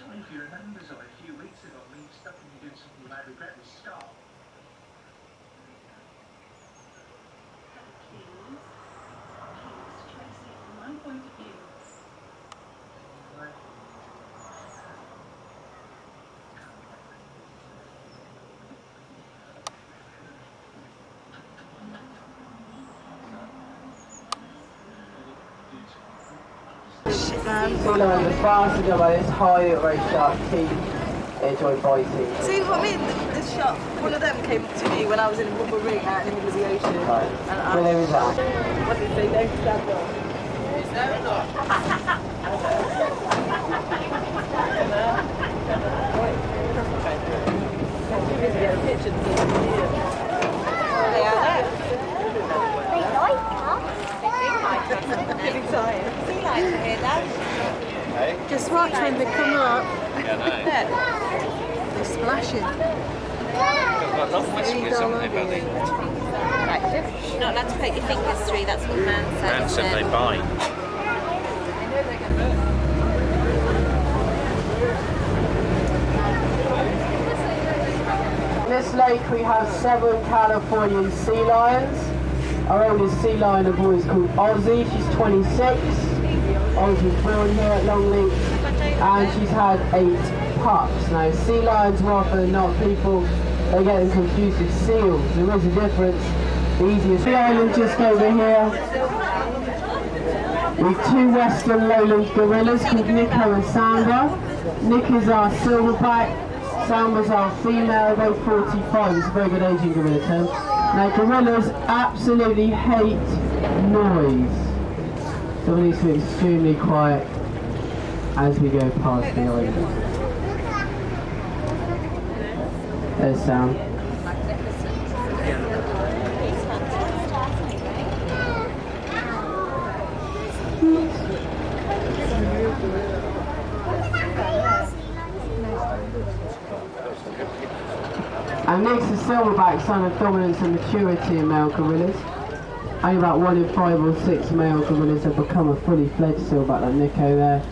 don't know if you remember, Zoe, a few weeks ago, me stuck and you doing something you might regret with Scott. Tracy, from my point of view. Sea lions are fast to go by this high, very sharp teeth. They enjoy biting. See what I mean? This shot, one of them came up to me when I was in a rubber ring out in the middle of the ocean. Right. And Where is that? What did they don't stand up? Is there or not? Too busy getting a picture to see them here. They are there. They like that. They do like that. Sea lions are here, Dad. Hey? Just watch when they come up. Yeah, no. They're splashing. They've got long whiskers, haven't they, Buddy? You're not allowed to put your fingers through, that's what man said. Man said they bite. In this lake we have 7 Californian sea lions. Our oldest sea lion of all is called Ozzy. She's 26. Ozzy was born here at Longleat and she's had 8 pups. Now sea lions more often than not, people they get them confused with seals. There is a difference. The easiest sea island just over here. We have 2 western lowland gorillas called Nico and Samba. Nick is our silverback, Samba's our female, both 45. It's a very good aging gorilla term. Now gorillas absolutely hate noise. So we need to be extremely quiet as we go past the island. There's Sam. And Nick's a silverback, sign of dominance and maturity in male gorillas. Only about 1 in 5 or 6 male gorillas have become a fully fledged silverback like Nico there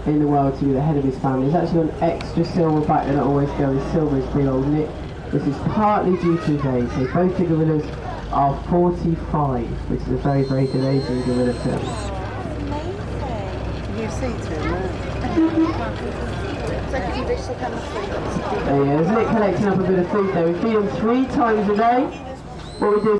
in the world to be the head of his family. He's actually got an extra silverback that always goes silver as big old Nick. This is partly due to his age. So both the gorillas are 45, which is a very, very good aging gorilla term. You see to There's Nick collecting up a bit of food there. We feed him 3 times a day. What we do.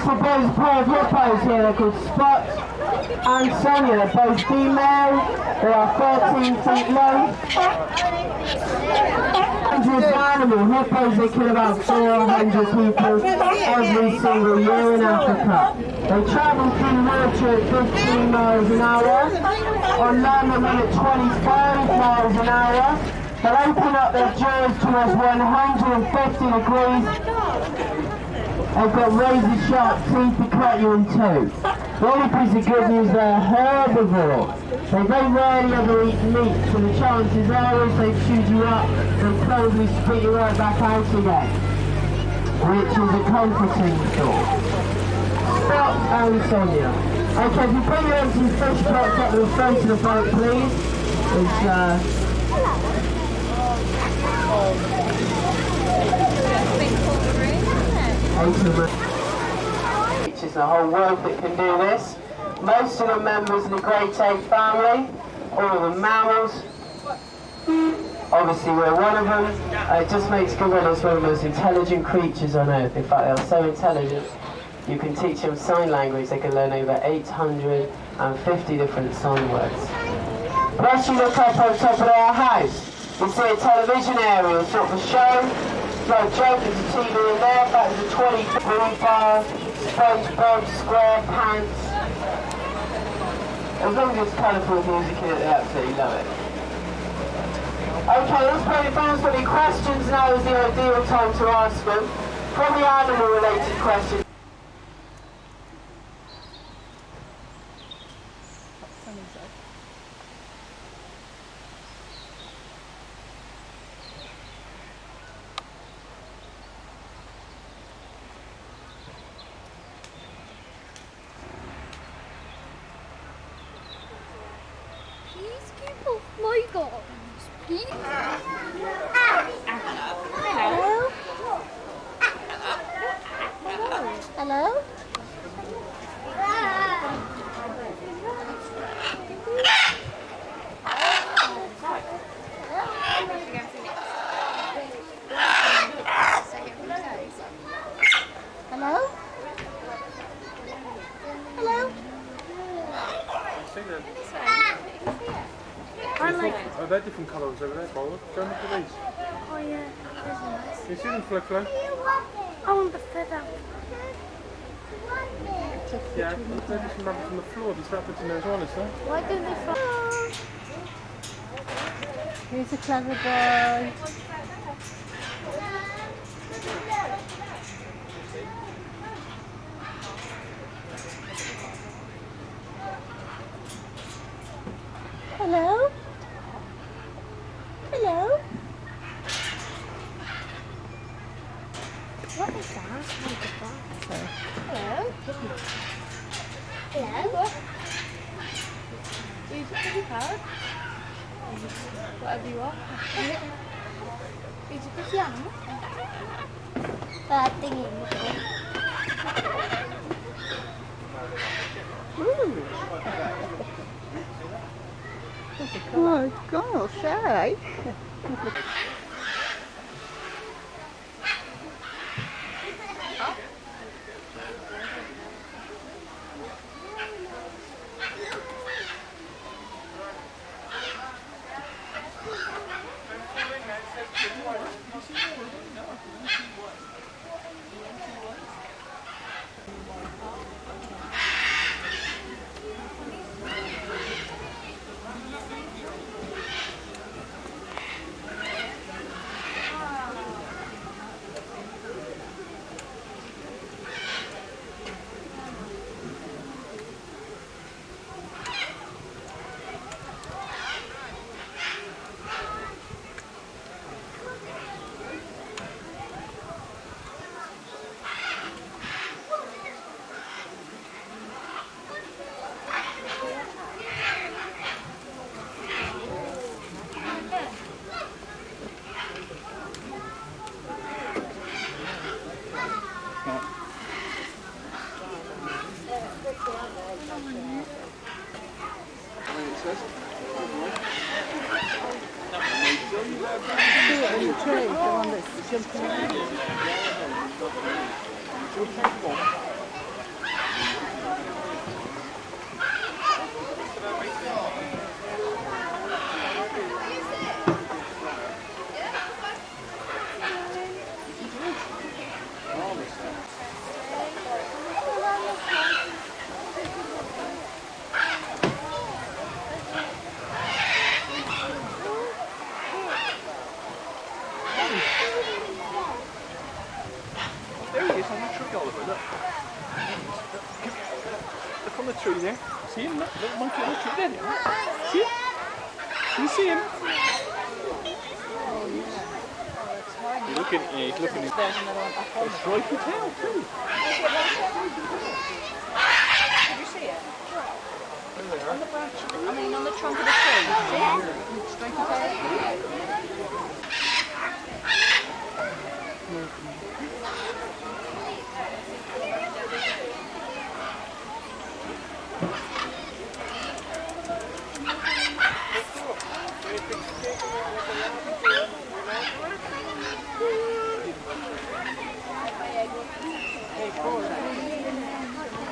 For both pair of hippos here, they're called Spot and Sonia. They're both female, they are 13 feet long. Dangerous animal. Hippos, they kill about 400 people every single year in Africa. They travel through water at 15 miles an hour. On land they run at 25 miles an hour. They'll open up their jaws towards 150 degrees. They've got razor sharp teeth to cut you in 2. only piece of good news, they're herbivore. They very rarely ever eat meat, so the chances are if they chewed you up, they'll probably spit you right back out again. Which is a comforting thought. Spot and Sonia. Okay, if you put your empty fish pots up to the front of the boat, please. Which is the whole world that can do this. Most of the members of the great ape family, all of the mammals. Obviously we're one of them. It just makes gorillas one of the most intelligent creatures on earth. In fact, they're so intelligent, you can teach them sign language. They can learn over 850 different sign words. Plus you look up on top of our house, you see a television area, sort of a show. Like joke, there's a TV in there, but there's a 20 bar, SpongeBob SquarePants. As long as it's colourful music in it, they absolutely love it. Okay, let's play. If anyone's got any questions, now is the ideal time to ask them. Probably animal-related questions. Please keep off my gardens, please. Hello? Hello? Hello? Hello? Oh, they're different colours over there, Bola. Go and look at these. Oh yeah, that's nice. You see them, Flo Flo? I want the feather. Yeah, they're just some rabbits on the floor. There's rabbits in there as well, is there? Why don't they follow? Here's a clever boy. Hello? Hello? What is that? Hello? Hello? You just pretty proud? Whatever you want. Is it pretty young? Oh gosh, eh? There he is on the tree, Oliver, look. Look on on the tree there. See him? Look, little monkey on the tree there. See him? You see him? He's looking at you. He's looking at you. There's another one up on It's stripy tail too. Did you see it? On the branch. I mean, on the trunk of the tree. Straight ahead.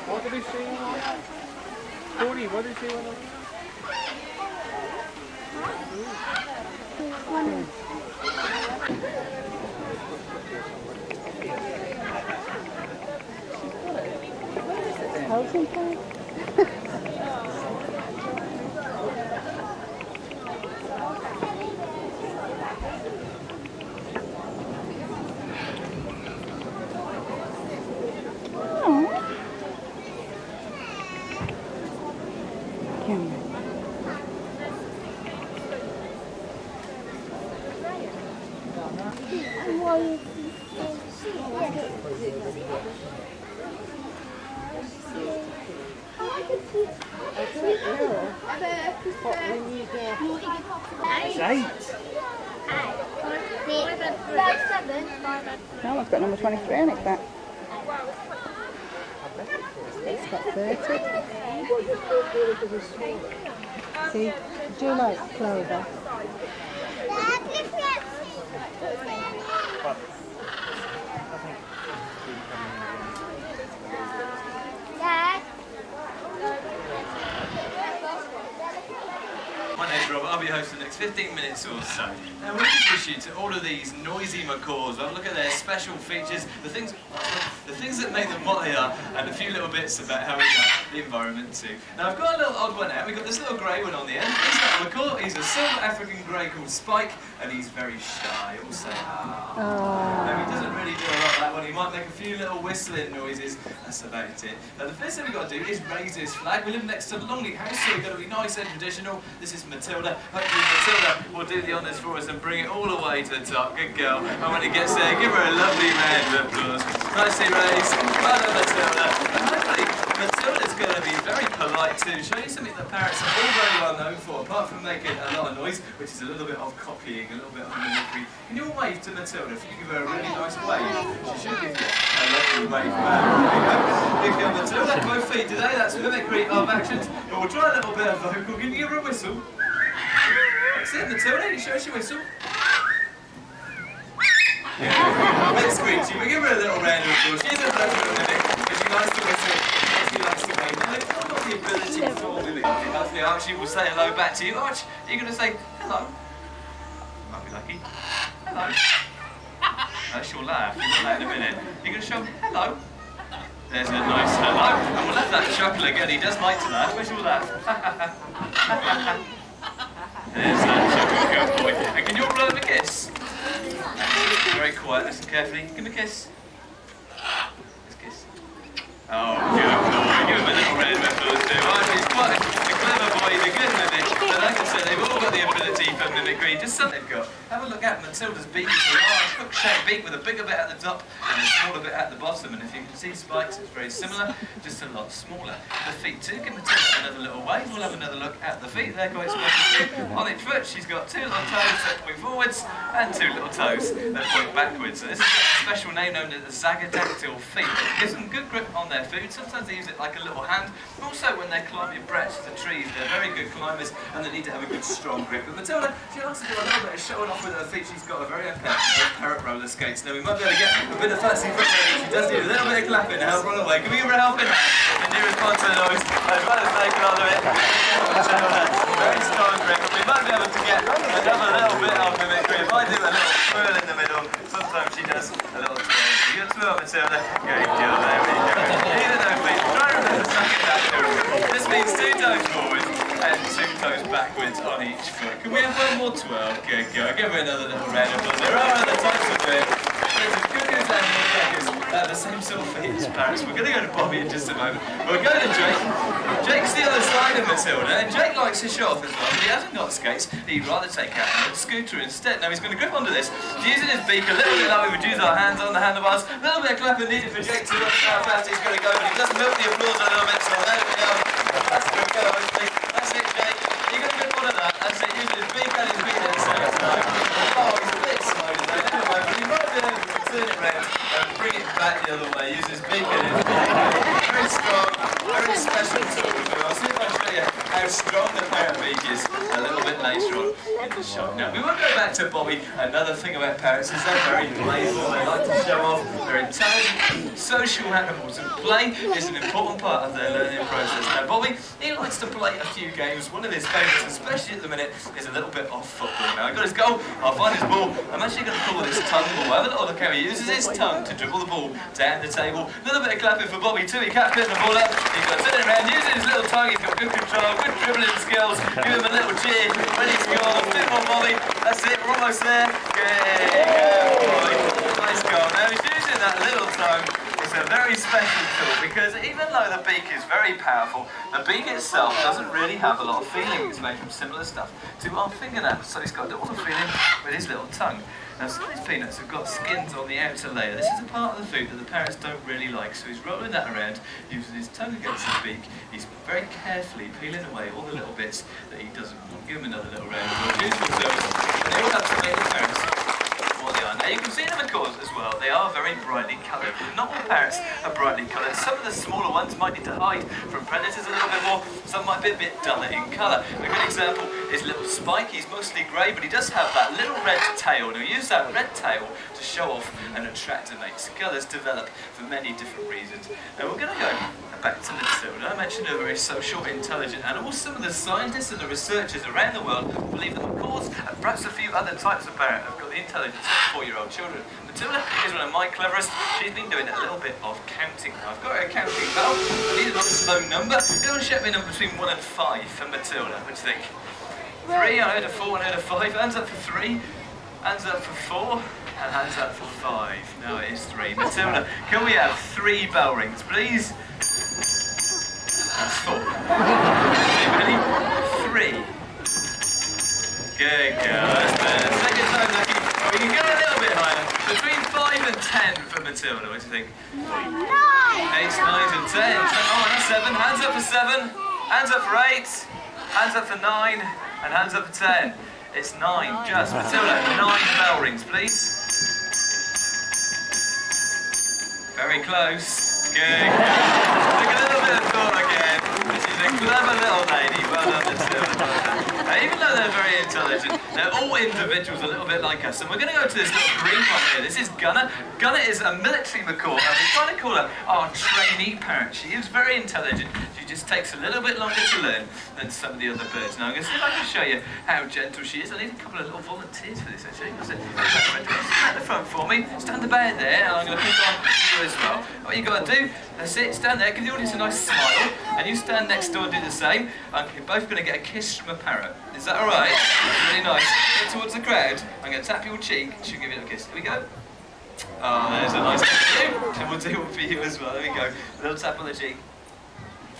What did he say? Cody, what did he say? No, I've got number 23 on it back. It's got 30. See, do you like clover? My name's Rob, I'll be hosting the next 15 minutes or so. Now we introduce you to all of these noisy macaws. Well, look at their special features, the things that make them what they are, and a few little bits about how we got the environment too. Now I've got a little odd one out. We've got this little grey one on the end. He's not a macaw, he's a silver African grey called Spike, and he's very shy. He'll say, ah. No, he doesn't really do a lot of that one. He might make a few little whistling noises. That's about it. Now the first thing we've got to do is raise this flag. We live next to Longleat house, so we've got to be nice and traditional. This is Matilda. Hopefully Matilda will do the honours for us and bring it all the way to the top. Good girl. And when it gets there, give her a lovely round of applause. Nicely raised. Well done, Matilda. And hopefully Matilda's going to be very polite too. Show you something that parrots are all very well known for, apart from making a lot of noise, which is a little bit of copying, a little bit of mimicry. Can you all wave to Matilda? If you give her a really nice wave, she should give you a lovely wave back. There you go. Good girl, Matilda. Both feet today. That's mimicry of actions. And we'll try a little bit of vocal. Can you give her a whistle? That's it, Matilda. You show us your whistle. Yeah. Bit screechy. We'll give her a little round of applause. She's a pleasure in a minute, because she likes to whistle. She likes to wave. Now, they've not got the ability to all mimic. Hopefully Archie will say hello back to you. Archie, you're going to say hello. You might be lucky. Hello. No, she'll laugh. You'll do that in a minute. You're going to show hello. There's a nice hello. And we'll let that chuckle again. He does like to laugh. Where's your laugh? There's that chuckle, good boy. And can you all blow him a kiss? Very quiet, listen carefully. Give him a kiss. Let's kiss. Oh, good boy. Give him a little round of applause too. He's quite a clever boy, he's a good mimic. But like I said, they've all got the ability for mimicry. Just something they've got. Have a look at Matilda's beak. It's a large hook-shaped beak with a bigger bit at the top and a smaller bit at the bottom. And if you can see Spike's, it's very similar, just a lot smaller. The feet too. Give Matilda another little wave. We'll have another look at the feet. They're quite special too. On each foot, she's got two little toes that point forwards and two little toes that point backwards. So this is a special name known as the zagadactyl feet. It gives them good grip on their food. Sometimes they use it like a little hand. Also, when they're climbing branches of trees, they're very good climbers and they need to have a good strong grip. But Matilda, she likes to do a little bit of showing off with her feet. She's got a very own pair of parrot roller skates. Now we might be able to get a bit of fancy footwork. She does need a little bit of clapping to help run away. Can we give her a helping hand? And you respond to the noise as well as making all of it. Very strong grip. We might be able to get another little bit of mimicry. If I do a little twirl in the middle, sometimes she does a little twirl. You get a twirl, Matilda? Good girl, there we go. Even though we try to remember second actor. This means two toes forward and two toes backwards on each foot. Can we have one more twirl? Good girl. Give her another little round of applause. There are other types of it. There's as good as and woodpeckers. the same sort of feet as parrots. We're going to go to Bobby in just a moment. We'll go to Jake. Jake's the other side of Matilda, and Jake likes to show off as well, but he hasn't got skates. He'd rather take out a scooter instead. Now he's going to grip onto this, using his beak a little bit like we would use our hands on the handlebars. A little bit of clapping needed for Jake to look how fast he's going to go, but he does milk the applause a little bit, so there we go. That's good go, hopefully. That's it, Jake. You're going to grip onto that. That's it, using his beak and his feet at the same time. Oh, he's a bit slow today. Anyway, but he might be able to turn it round and bring it back the other way. Use his beak and his feet. Very strong, very special tool. I'll see if I can show you how strong the parrot beak is a little bit later on in the shot. Now, we won't go back to Bobby. Another thing about parrots is they're very playful. They like to show off. They're intelligent, social animals, and play is an important part of their learning process. Now, Bobby, he likes to play a few games. One of his favourites, especially at the minute, is a little bit of football. Now, I've got his goal. I'll find his ball. I'm actually going to call this tongue ball. Have a little look how he uses his tongue to dribble the ball down the table. A little bit of clapping for Bobby too. He can't put the ball up. He's got to turn it around, using his little tongue. He's got good control, good dribbling skills. Give him a little cheer. Ready to go on. Bit more, Bobby. That's it. We're almost there. Good boy. Nice goal. Now he's using that little tongue. It's a very special tool because even though the beak is very powerful, the beak itself doesn't really have a lot of feeling. It's made from similar stuff to our fingernails. So he's got all the feeling with his little tongue. Now some of these peanuts have got skins on the outer layer. This is a part of the food that the parrots don't really like. So he's rolling that around, using his tongue against his beak. He's very carefully peeling away all the little bits that he doesn't want. Give him another little round. We'll use themselves. They all have to make the parrots what they are. Now you can see them of course as well. They are very brightly coloured. Not all parrots are brightly coloured. Some of the smaller ones might need to hide from predators a little bit more. Some might be a bit duller in colour. A good example is little Spike. He's mostly grey, but he does have that little red tail. Now we use that red tail to show off and attract and make colours develop for many different reasons. Now we're going to go back to Matilda. I mentioned a very social, intelligent animal. Some of the scientists and the researchers around the world believe that of course, and perhaps a few other types of parrot have got the intelligence of 4-year-old children. Matilda is one of my cleverest. She's been doing a little bit of counting. Now, I've got her counting bell. I need a nice low number. You want to shout me a number between 1 and 5 for Matilda. What do you think? 3, I heard a 4, I heard a 5. Hands up for 3, hands up for 4, and hands up for 5. No, it is 3. Matilda, can we have 3 bell rings, please? That's 4. Ready? 3. Good girl, that's better. Second time lucky. We can go a little bit higher. Between 5 and 10 for Matilda, what do you think? 8, 9 and 10. Oh, that's 7. Hands up for 7. Hands up for 8. Hands up for 9. And hands up for 10. It's 9, just. Matilda, 9 bell rings, please. Very close. Good. Take a little bit of thought again. She's a clever little lady. Well done, Matilda. Even though they're very intelligent, they're all individuals a little bit like us. And we're going to go to this little green one here. This is Gunner. Gunner is a military macaw. And we're trying to call her our trainee parrot. She is very intelligent. She just takes a little bit longer to learn than some of the other birds. Now I'm going to see if I can show you how gentle she is. I need a couple of little volunteers for this actually. Stand at the front for me. Stand about there, and I'm going to pick on you as well. What you got to do, that's it, stand there, give the audience a nice smile, and you stand next door and do the same. You're both going to get a kiss from a parrot. Is that alright? Really nice. Get towards the crowd. I'm going to tap your cheek, she'll give you a kiss. Here we go. Oh, there's a nice tap for you. And we'll do one for you as well. There we go. A little tap on the cheek.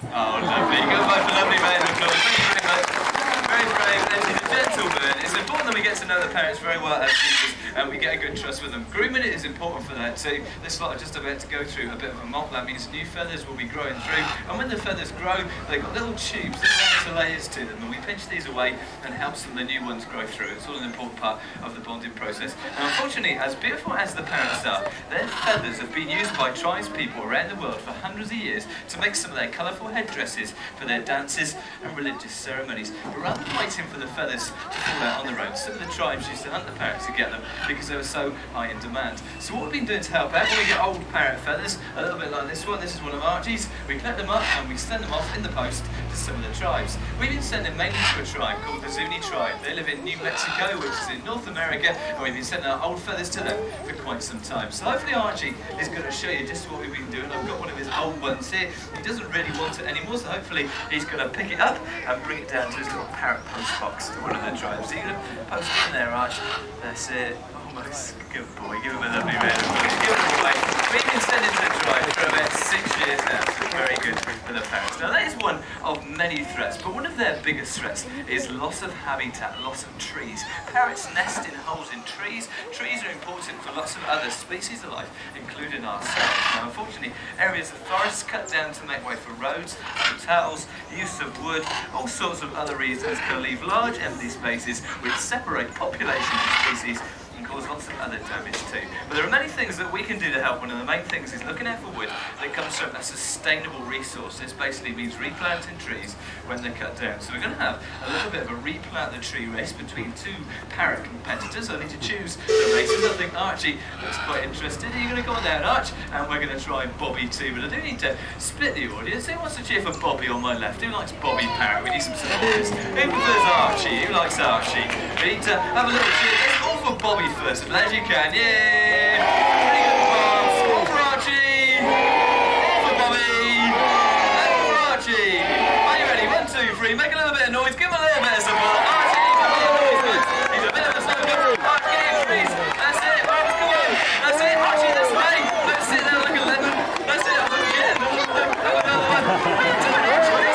Oh, lovely. You got both a lovely round of applause. Thank you very much. Very brave, and she's a gentle bird. It's important that we get to know the parrots very well as teachers and we get a good trust with them. Grooming is important for that too. This lot are just about to go through a bit of a molt. That means new feathers will be growing through, and when the feathers grow, they've got little tubes that run to layers to them, and we pinch these away and help some of the new ones grow through. It's all an important part of the bonding process. And unfortunately, as beautiful as the parrots are, their feathers have been used by tribespeople around the world for hundreds of years to make some of their colourful headdresses for their dances and religious ceremonies. But rather than waiting for the feathers to fall out on their own, some of the tribes used to hunt the parrots to get them because they were so high in demand. So what we've been doing to help out, when we get old parrot feathers, a little bit like this one, this is one of Archie's, we collect them up and we send them off in the post to some of the tribes. We've been sending mainly to a tribe called the Zuni tribe. They live in New Mexico, which is in North America, and we've been sending our old feathers to them for quite some time. So hopefully Archie is going to show you just what we've been doing. I've got one of his old ones here. He doesn't really want it anymore, so hopefully he's going to pick it up and bring it down to his little parrot post box to one of the tribes. So you're going to post it in there, Arch. That's it. Almost. Good boy. Give him a lovely round of applause. Give him away. We've been sending to drive for about 6 years now, so very good for the parents. Now that is one of many threats, but one of their biggest threats is loss of habitat, loss of trees. Parrots nest in holes in trees. Trees are important for lots of other species of life, including ourselves. Now unfortunately, areas of forests cut down to make way for roads, hotels, use of wood, all sorts of other reasons can leave large empty spaces which separate populations of species and cause lots of other damage too. But there are many things that we can do to help. One of the main things is looking out for wood that comes from a sustainable resource. This basically means replanting trees when they're cut down. So we're going to have a little bit of a replant the tree race between two parrot competitors. I need to choose the races. I think Archie looks quite interested. Are you going to go on down, Arch? And we're going to try Bobby too. But I do need to split the audience. Who wants to cheer for Bobby on my left? Who likes Bobby Parrot? We need some supporters. Who prefers Archie? Who likes Archie? We need to have a little cheer. Let's all for Bobby first, as loud as you can. Yay! Pretty good pass. All for Archie! All for Bobby! And for Archie! Are you ready? 1, 2, 3. Make a little bit of noise. Give him a little bit of support. Archie, he's a bit of noise, man. He's a bit of a smoker. Archie, get him, please. That's it. Right, come on. That's it. Archie, this way. Let's sit there like a lemon. That's it. Look again. Have another one. What are you doing, Archie?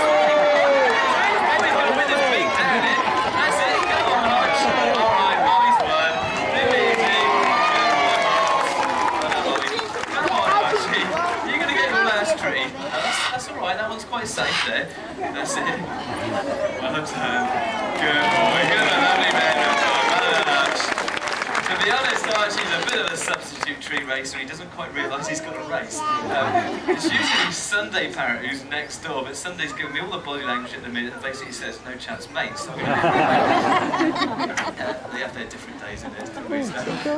Bobby's going to win this big down here. That's it. Come on, Arch. All right, Bobby's won. Too easy. Come on, Archie. You're going to get the last tree. That's all right. That one's quite safe there. That's it. Well done. Good boy. Good and lovely man. Well done, Arch. To be honest, Archie's a bit of a substitute tree racer. He doesn't quite realise he's got a race. It's usually Sunday Parrot who's next door, but Sunday's giving me all the body language at the minute and basically says, no chance, mate. So they have their different days in it. So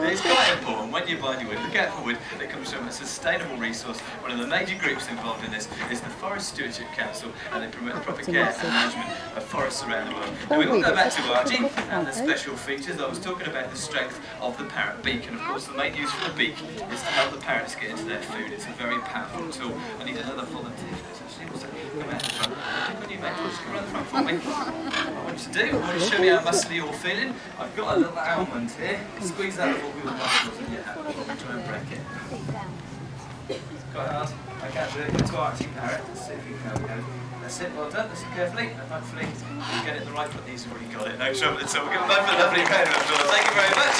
it's quite important when you're buying your wood, look out for wood that comes from a sustainable resource. One of the major groups involved in this is the Forest Stewardship Council, and they promote the proper care and management of forests around the world. Now we will go back to Archie and the special features. I was talking about the strength of the parrot beak, and of course the main use for the beak is to help the parrots get into their food. It's a very powerful tool. I need another volunteer for this actually. What's that? Come out the front. When you make it, just come around the front for me. What I want you to do, I want you to show me how muscly you're feeling. I've got a little almond here. Squeeze that with all the muscles in your hand. I'll try and break it. It's quite hard. I can't do it. Go to Archie Parrot. Let's see if we can go. That's it, well done. Listen carefully, and hopefully you get it the right foot. He's already got it, no trouble at all. We'll give him both a lovely round of applause. Thank you very much.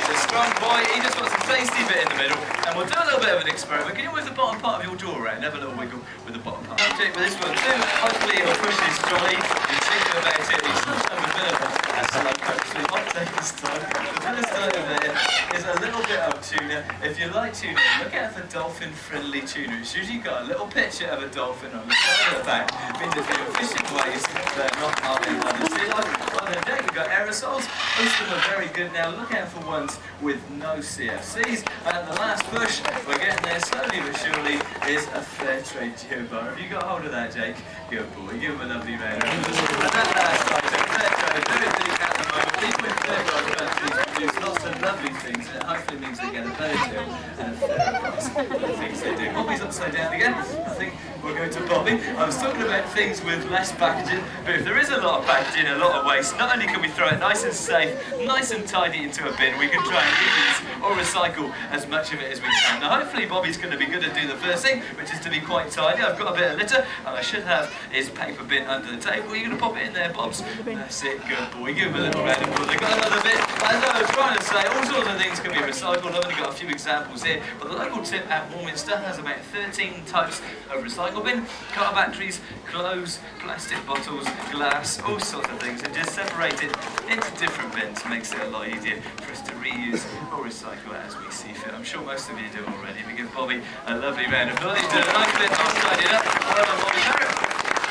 He's a strong boy. He just wants a tasty bit in the middle, and we'll do a little bit of an experiment. Can you move the bottom part of your jaw around? Have a little wiggle with the bottom part. Object with this one too. Hopefully he'll push his trolley. He's thinking about it. He's still having a bit of a slow sleep. I'll take his time. The first time there is a little bit of tuna. If you like tuna, look out for dolphin-friendly tuna. It's usually got a little picture of a dolphin on the side of the back. It means there's efficient ways that are not harming others. See, like on the deck, we've got aerosols. Most of them are very good. Now look out for ones with no CFCs. And the last push, we're getting there slowly but surely, is a fair trade geobar. Have you got hold of that, Jake? Good boy. Give him a lovely round of applause. And that last item, fair trade, very big at the moment. People in third world countries produce lots of lovely things, and it hopefully means they get a better deal and a fairer price for the things they do. Bobby's upside down again. I think we'll go to Bobby. I was talking about things with less packaging, but if there is a lot of packaging, a lot of waste, not only can we throw it nice and safe, nice and tidy into a bin, we can try and reuse or recycle as much of it as we can. Now hopefully Bobby's going to be good at doing the first thing, which is to be quite tidy. I've got a bit of litter, and I should have his paper bin under the table. Are you going to pop it in there, Bobs? That's it, good boy. Give him a little round of applause. They've got another bit. As I was trying to say, all sorts of things can be recycled. I've only got a few examples here, but the local tip at Warminster has about 13 types of recycle bin. Car batteries, clothes, plastic bottles, glass, all sorts of things, and just separate it into different bins. Makes it a lot easier for us to reuse or recycle as we see fit. I'm sure most of you do already. We give Bobby a lovely round of applause. He's doing a nice bit of tidying up. Well done, Bobby Parrot.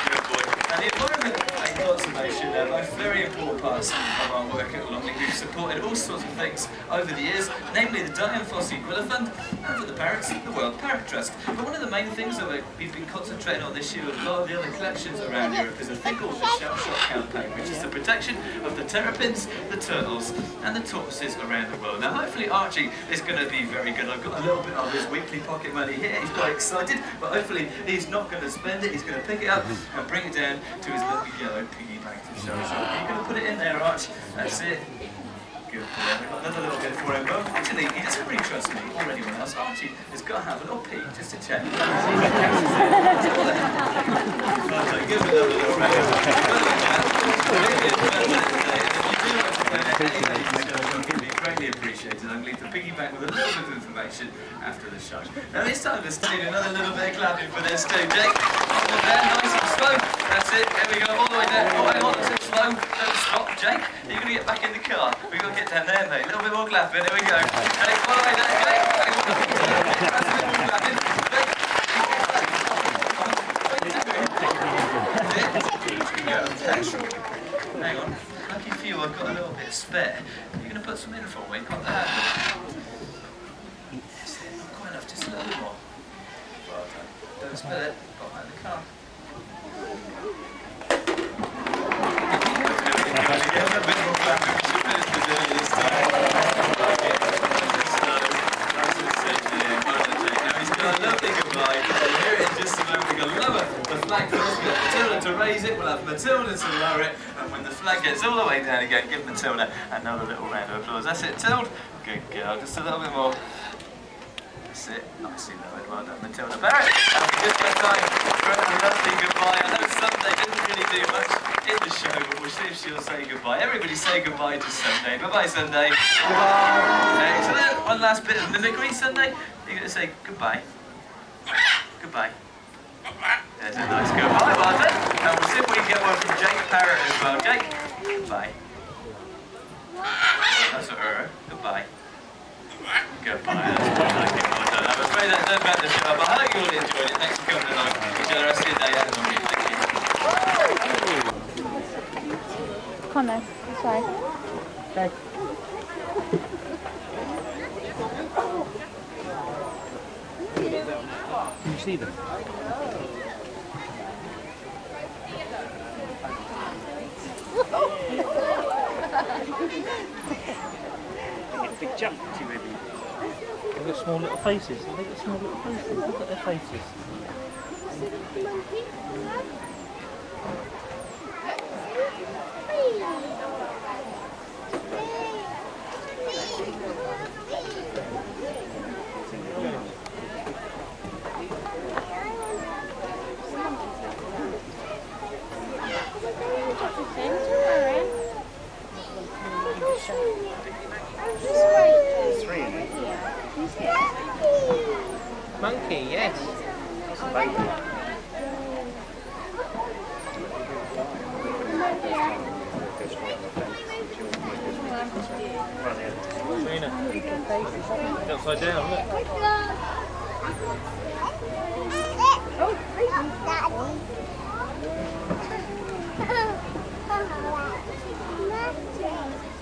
Good boy. And the environment and conservation are both very important parts of our work at Longleat. We've supported all sorts of things over the years, namely the Diane Fossey Gorilla Fund, and for the parrots, the World Parrot Trust. But one of the main things that we've been concentrating on this year with a lot of the other collections around Europe is a thing called the Shell Shock campaign, which is the protection of the terrapins, the turtles, and the tortoises around the world. Now hopefully Archie is going to be very good. I've got a little bit of his weekly pocket money here. He's quite excited, but hopefully he's not going to spend it. He's going to pick it up and bring it down to his little yellow piggy bank to Shell Shock. Are you going to put it in there, Arch? That's it. Good boy. We've got another little bit for for him, but actually, he doesn't really trust me or anyone else. Archie has got to have a little peek just to check. Give him another little round. Greatly appreciated. I'm going to piggyback with a little bit of information after the show. Now this time let's do another little bit of clapping for this too. Jake, hold it there, nice and slow. That's it. There we go, all the way down. Oh, hang on, that's it, slow. Don't stop, Jake. You're going to get back in the car. We've got to get down there, mate. A little bit more clapping. There we go. Jake, all the way down, Jake. That's a bit more clapping. Hang on. Lucky for you, I've got a little bit spare. You're going to put some in for me, pop the handle. Yes, not quite enough, just a little bit more. Well done. Don't spill it, pop that in the car. Get a bit more clapping, we should finish the journey this time. Now he's got a lovely goodbye. Here in just a moment, we're going to lower the flag first. We've got Matilda to raise it, we'll have Matilda to lower it, and when the flag gets all the way down again, give Matilda another little round of applause. That's it, Tilda. Good girl, just a little bit more. That's it, nicely lowered. Well done, Matilda. Barrett, have a good time for a lovely goodbye. I know Sunday didn't really do much in the show, but we'll see if she'll say goodbye. Everybody say goodbye to Sunday. Bye-bye, Sunday. Goodbye. Excellent. One last bit of mimicry, Sunday. You're going to say goodbye. Goodbye. There's a nice goodbye, well done. And we'll see if we can get one from Jake Parrott as well. Jake, goodbye. That's goodbye. Goodbye. That's quite like it. Well done. I'm afraid that's no about the show, but I hope you all enjoyed it. Thanks for coming along. Enjoy the rest of your day. Have a good week. Thank you. Come on then, this way. Go. Can you see them? Big jump, see maybe. They've got small little faces. They've got small little faces. Look at their faces. Monkey, yes. It's a baby. Serena, upside down, look.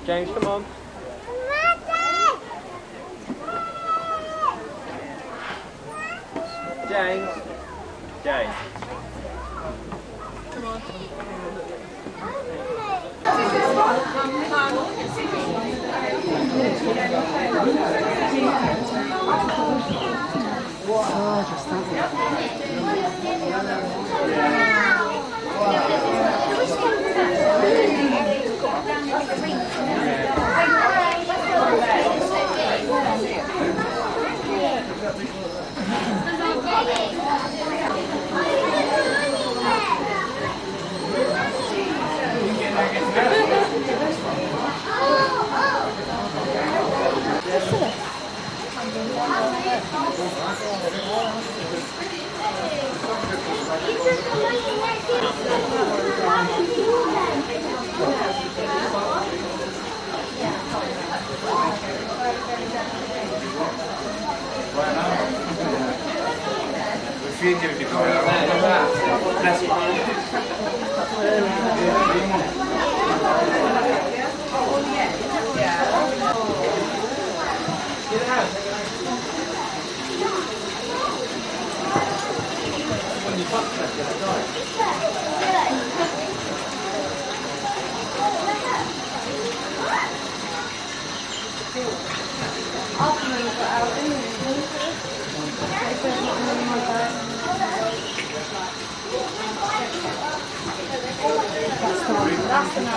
James, come on. James. James. Come on. Oh, just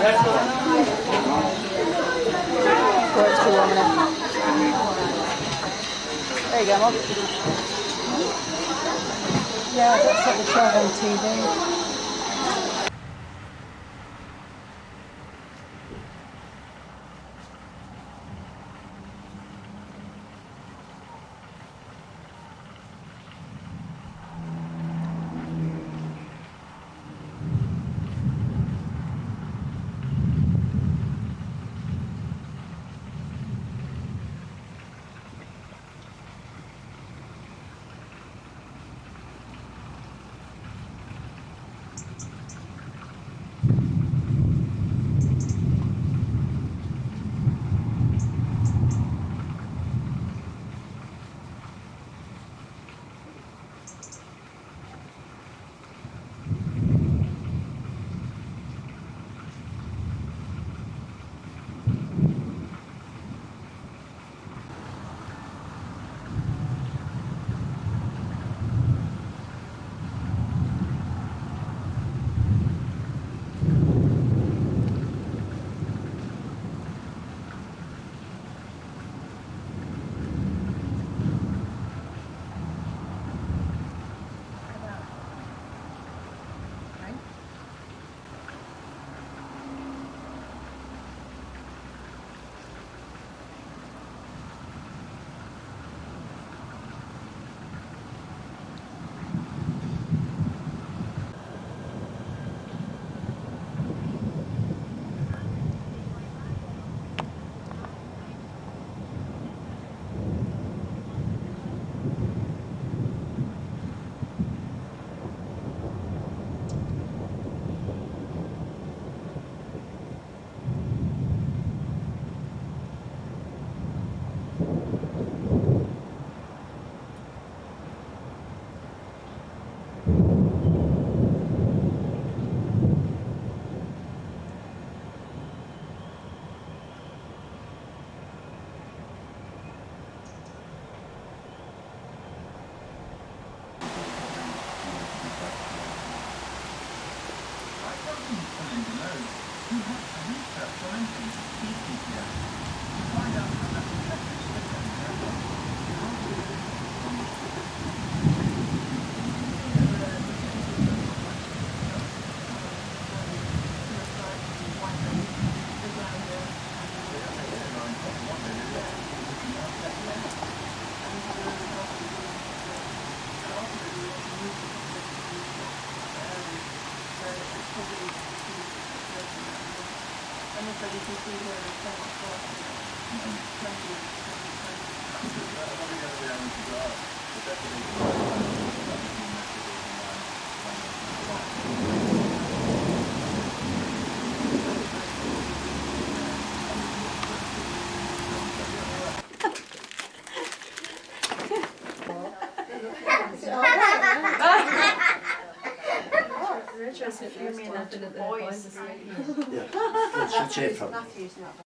That's the one. for it to be warm enough. There you go, Mom. Yeah, that's what they showed on TV. Interesting for me and the boys. Yeah, switch it from.